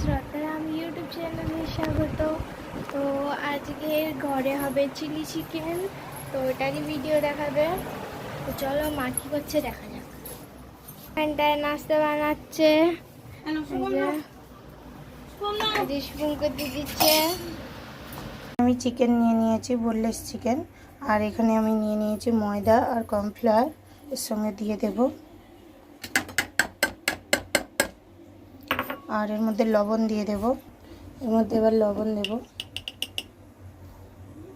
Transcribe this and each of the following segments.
শ্রদ্ধারাম YouTube চ্যানেলে স্বাগত। তো আজকে ঘরে হবে চিলি চিকেন, তো ওটারই ভিডিও দেখাবে। তো চলো মা কি করছে দেখা যাক। এখানটায় নাস্তা বানাচ্ছে, দিচ্ছে। আমি চিকেন নিয়ে নিয়েছি, বোনলেস চিকেন। আর এখানে আমি নিয়ে নিয়েছি ময়দা আর কর্নফ্লাওয়ার, এর সঙ্গে দিয়ে দেব। আর এর মধ্যে লবণ দিয়ে দেব। এর মধ্যে এবার লবণ দেব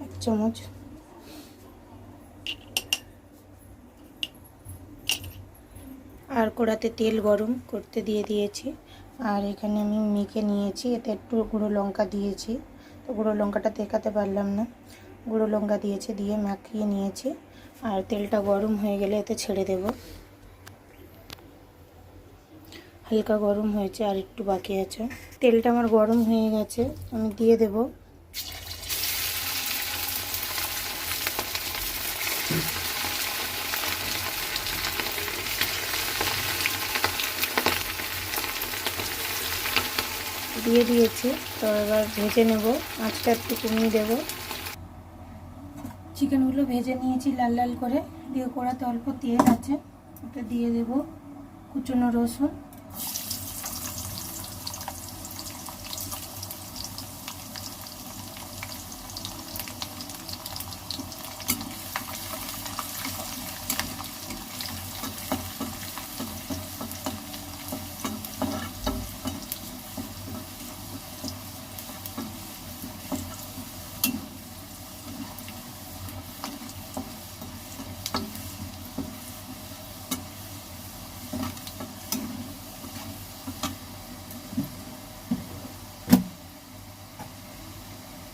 1 চামচ। আর কড়াতে তেল গরম করতে দিয়ে দিয়েছি। আর এখানে আমি মেখে নিয়েছি, এতে একটু গুঁড়ো লঙ্কা দিয়েছি। তো গুঁড়ো লঙ্কাটা দেখাতে পারলাম না, গুঁড়ো লঙ্কা দিয়েছি, দিয়ে মাখিয়ে নিয়েছি। আর তেলটা গরম হয়ে গেলে এতে ছেড়ে দেব। হালকা গরম হয়েছে, আর একটু বাকি আছে। তেলটা আমার গরম হয়ে গেছে, আমি দিয়ে দেব। দিয়ে দিয়েছি। তো এবার ভেজে নেব, আঁচটা একটু কমিয়ে দেব। চিকেনগুলো ভেজে নিয়েছি লাল লাল করে, দিয়ে কড়াতে অল্প তেল আছে, ওটা দিয়ে দেব কুচনো রসুন।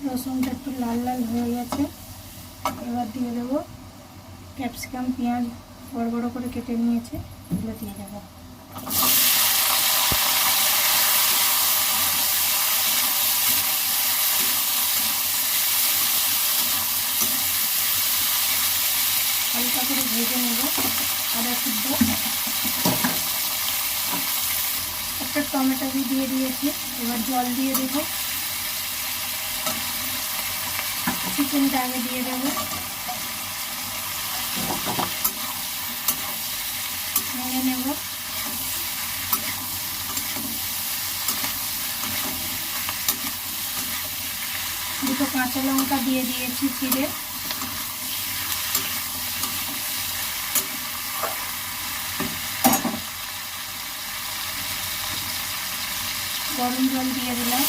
রসুনটা একটু লাল লাল হয়ে গেছে, এবার দিয়ে দেবো ক্যাপসিকাম, পেঁয়াজ বড় বড় করে কেটে নিয়েছে, এগুলো দিয়ে দেবো। হালকা করে ভেজে নেব। আদা সিদ্ধ, একটা টমেটো দিয়ে দিয়েছি। এবার জল দিয়ে দেবো। চিকেনটা আগে দিয়ে দেবো, নেড়ে নেব। দুটো কাঁচা লঙ্কা দিয়ে দিয়েছি চিড়ে। গরম জল দিয়ে দিলাম।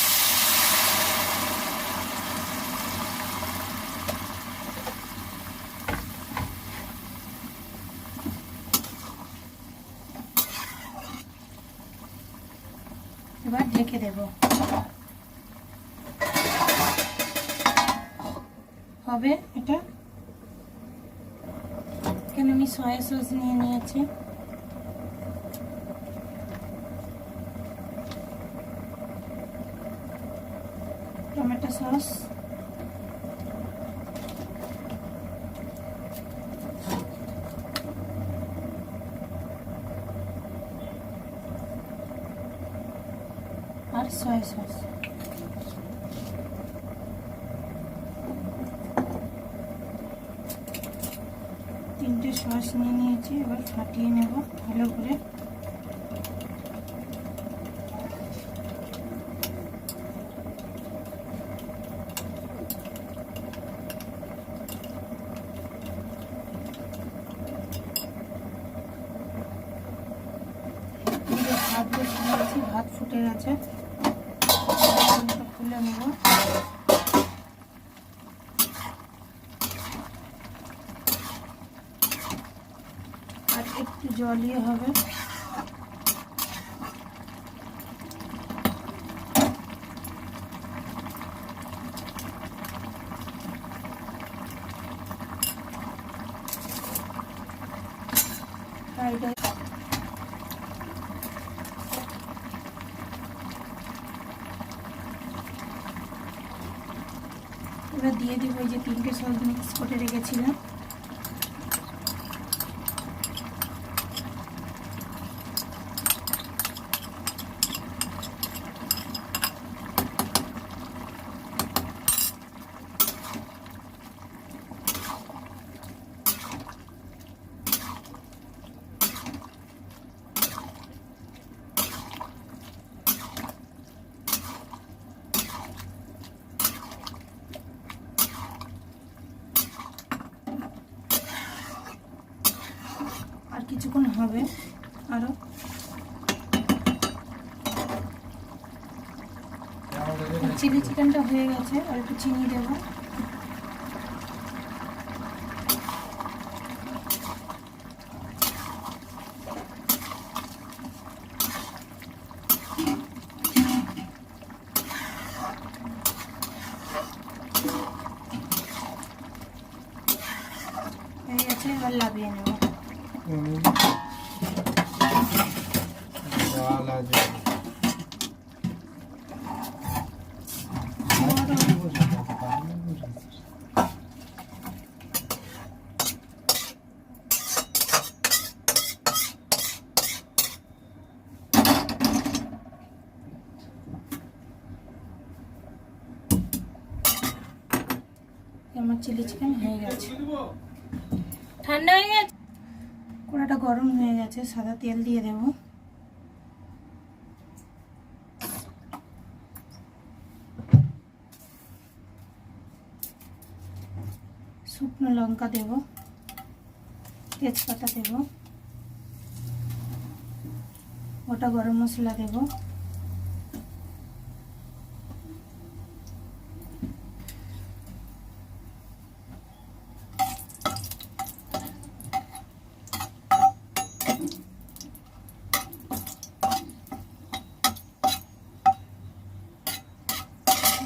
এবার ঢেকে দেব। হবে এটা। এখানে আমি সয়া সস নিয়ে নিয়েছি, টমেটো সস, আর সয়া সস। তিনটে সস নিয়ে নিয়েছি, এবার ফাটিয়ে নেব ভালো করে। ভাত বসে দিয়েছি, ভাত ফুটে গেছে, খুলে নেব। আর একটু জলই হবে। এবার দিয়ে দিব এই যে তিনটে সস মিক্স করে রেখেছিলাম। হবে আরও। চিলি চিকেনটা হয়ে গেছে, আর একটু চিনি দেবো। হয়ে গেছে, এবার লাভিয়ে নেব। আমার চিলি চিকেন হয়ে গেছে। ঠান্ডা হয়ে গেছে, কড়াটা গরম হয়ে গেছে, সাদা তেল দিয়ে দেব। শুকনো লঙ্কা দেব, তেজপাতা দেব, গোটা গরম মশলা দেব,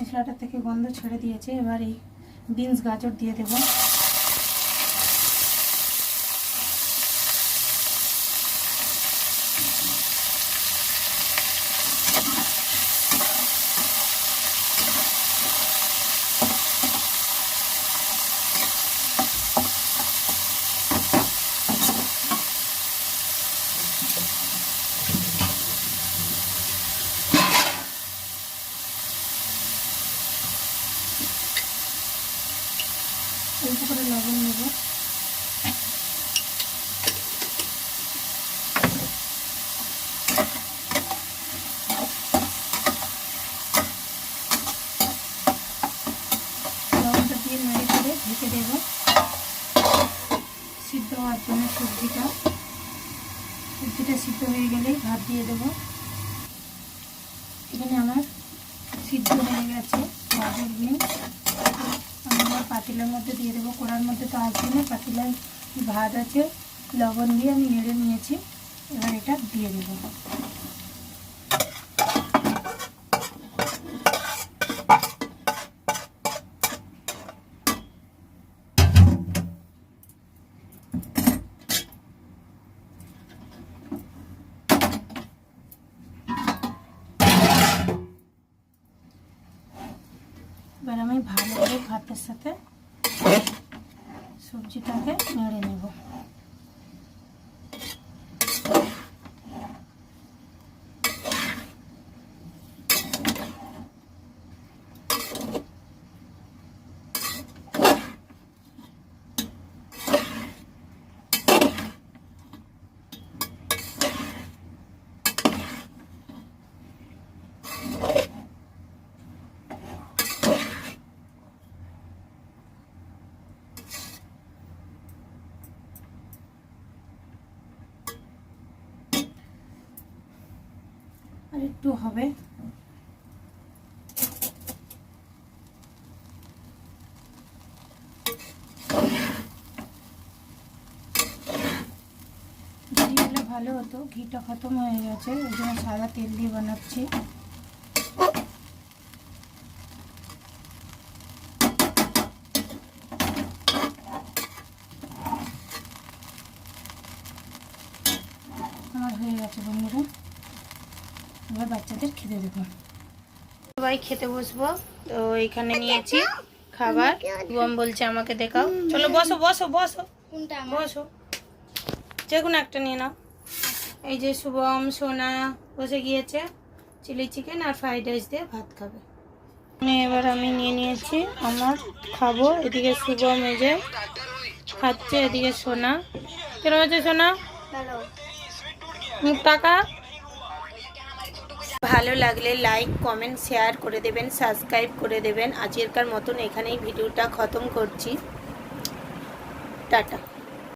মশলাটা থেকে গন্ধ ছেড়ে দিয়েছে। এবার এই বিনস গাজর দিয়ে দেব। অল্প করে লবণ নেব। লবণটা দিয়ে নেড়ে করে ঢেকে দেব সিদ্ধ হওয়ার জন্য। সবজিটা সিদ্ধ হয়ে গেলেই ভাত দিয়ে দেব। এখানে আমার সিদ্ধ হয়ে গেছে গাজর বিনস। আমি আমার পাতিলার মধ্যে দিয়ে দেবো। কড়ার মধ্যে তো আসবে না, পাতিলার ভাত আছে, লবণ দিয়ে আমি নেড়ে নিয়েছি। এবার এটা দিয়ে দেবো। এবার আমি ভালো করে ভাতের সাথে সবজিটাকে নেড়ে নেব। আর একটু হবে। ঘি হলে ভালো হতো, ঘিটা খতম হয়ে গেছে, ওই জন্য সাদা তেল দিয়ে বানাচ্ছি। আমার হয়ে গেছে বন্ধুরা, এবার বাচ্চাদের খেতে দেবো। সবাই খেতে বসবো। তো এখানে নিয়েছি খাবার। শুভম বলছে আমাকে দেখাও। চলো বসো বসো বসো, কোনটা বসো, যে কোনো একটা নিয়ে নাও। এই যে শুভম সোনা বসে গিয়েছে, চিলি চিকেন আর ফ্রাইড রাইস দিয়ে ভাত খাবে। এবার আমি নিয়ে নিয়েছি, আমার খাবো। এদিকে শুভম এই যে খাচ্ছে, এদিকে সোনা। কেন হচ্ছে সোনা? মুখ টাকা। ভালো লাগলে লাইক কমেন্ট শেয়ার করে দেবেন, সাবস্ক্রাইব করে দেবেন। আজকের মতন এখানেই ভিডিওটা খতম করছি। টাটা।